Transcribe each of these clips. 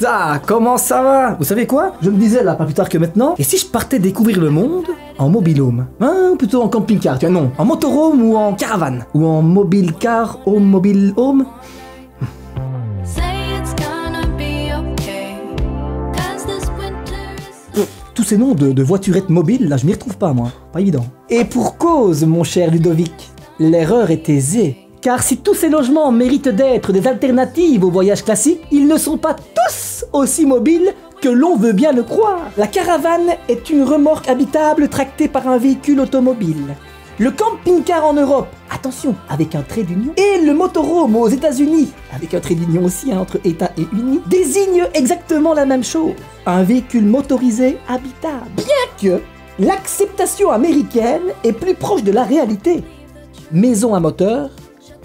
Ah, comment ça va? Vous savez quoi? Je me disais là, pas plus tard que maintenant, et si je partais découvrir le monde en mobilhome? Hein, ou plutôt en camping-car, tu vois, non. En motorhome ou en caravane? Ou en mobile car, home, mobile home? Tous ces noms de voiturettes mobiles, là, je m'y retrouve pas, moi. Pas évident. Et pour cause, mon cher Ludovic, l'erreur est aisée. Car si tous ces logements méritent d'être des alternatives aux voyages classiques, ils ne sont pas tous aussi mobiles que l'on veut bien le croire. La caravane est une remorque habitable tractée par un véhicule automobile. Le camping-car en Europe, attention, avec un trait d'union, et le motorhome aux États-Unis, avec un trait d'union aussi entre États et Unis, désignent exactement la même chose. Un véhicule motorisé habitable. Bien que l'acceptation américaine est plus proche de la réalité. Maison à moteur,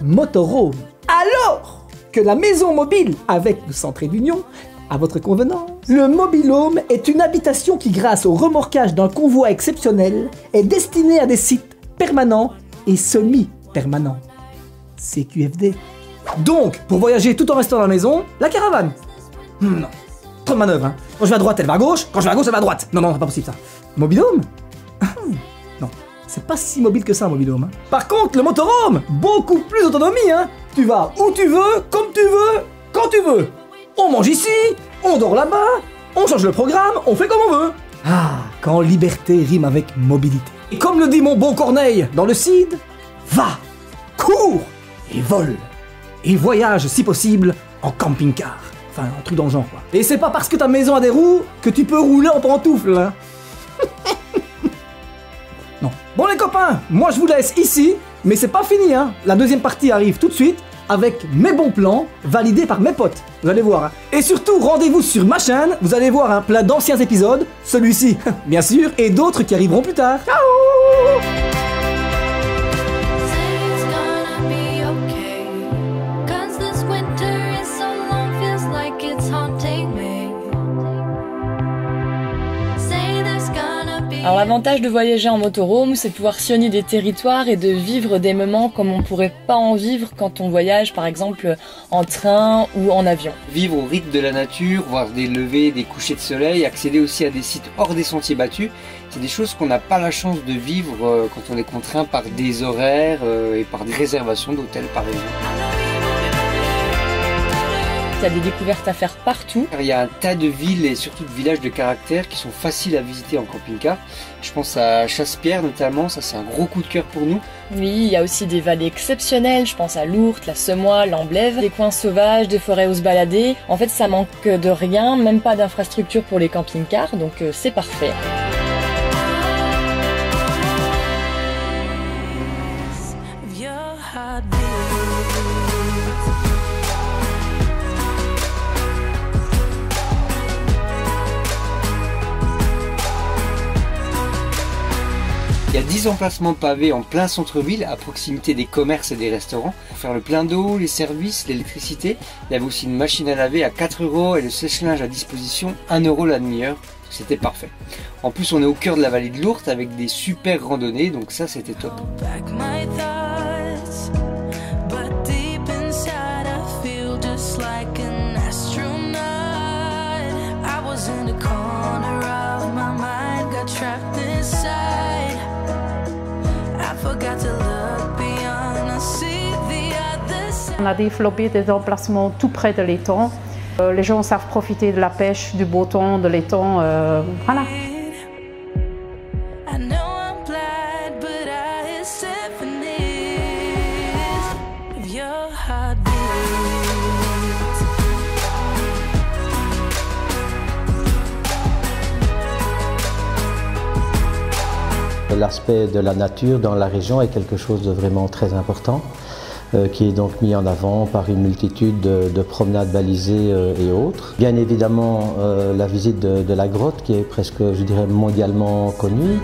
motorhome. Alors que la maison mobile avec le sans trait d'union, à votre convenance. Le mobilhome est une habitation qui, grâce au remorquage d'un convoi exceptionnel, est destinée à des sites permanents et semi-permanents. CQFD. Donc, pour voyager tout en restant à la maison, la caravane. Non, trop de manœuvres, hein. Quand je vais à droite, elle va à gauche. Quand je vais à gauche, elle va à droite. Non, c'est pas possible ça. Mobilhome? Non, c'est pas si mobile que ça, un mobilhome. Hein. Par contre, le motorhome, beaucoup plus d'autonomie, hein. Tu vas où tu veux, comme tu veux, quand tu veux. On mange ici, on dort là-bas, on change le programme, on fait comme on veut. Ah, quand liberté rime avec mobilité. Et comme le dit mon bon Corneille dans le Cid, va, cours et vole. Et voyage si possible en camping-car. Enfin, un truc dans le genre quoi. Et c'est pas parce que ta maison a des roues que tu peux rouler en pantoufles. Hein. Non. Bon les copains, moi je vous laisse ici, mais c'est pas fini hein. La deuxième partie arrive tout de suite avec mes bons plans validés par mes potes. Vous allez voir. Hein. Et surtout, rendez-vous sur ma chaîne, vous allez voir un plein d'anciens épisodes, celui-ci bien sûr, et d'autres qui arriveront plus tard. Ciao. Alors l'avantage de voyager en motorhome, c'est de pouvoir sillonner des territoires et de vivre des moments comme on pourrait pas en vivre quand on voyage par exemple en train ou en avion. Vivre au rythme de la nature, voir des levées, des couchers de soleil, accéder aussi à des sites hors des sentiers battus, c'est des choses qu'on n'a pas la chance de vivre quand on est contraint par des horaires et par des réservations d'hôtels par exemple. Il y a des découvertes à faire partout. Il y a un tas de villes et surtout de villages de caractère qui sont faciles à visiter en camping-car. Je pense à Chassepierre notamment, ça c'est un gros coup de cœur pour nous. Oui, il y a aussi des vallées exceptionnelles, je pense à l'Ourthe, la Semois, l'Amblève, des coins sauvages, des forêts où se balader. En fait ça manque de rien, même pas d'infrastructure pour les camping-cars, donc c'est parfait. Il y a 10 emplacements pavés en plein centre-ville, à proximité des commerces et des restaurants. Pour faire le plein d'eau, les services, l'électricité, il y avait aussi une machine à laver à 4 € et le sèche-linge à disposition 1 € la demi-heure. C'était parfait. En plus, on est au cœur de la vallée de l'Ourthe avec des super randonnées, donc ça c'était top. On a développé des emplacements tout près de l'étang. Les gens savent profiter de la pêche, du beau temps, de l'étang. Voilà. L'aspect de la nature dans la région est quelque chose de vraiment très important, qui est donc mis en avant par une multitude de promenades balisées et autres. Bien évidemment, la visite de la grotte qui est presque, je dirais, mondialement connue.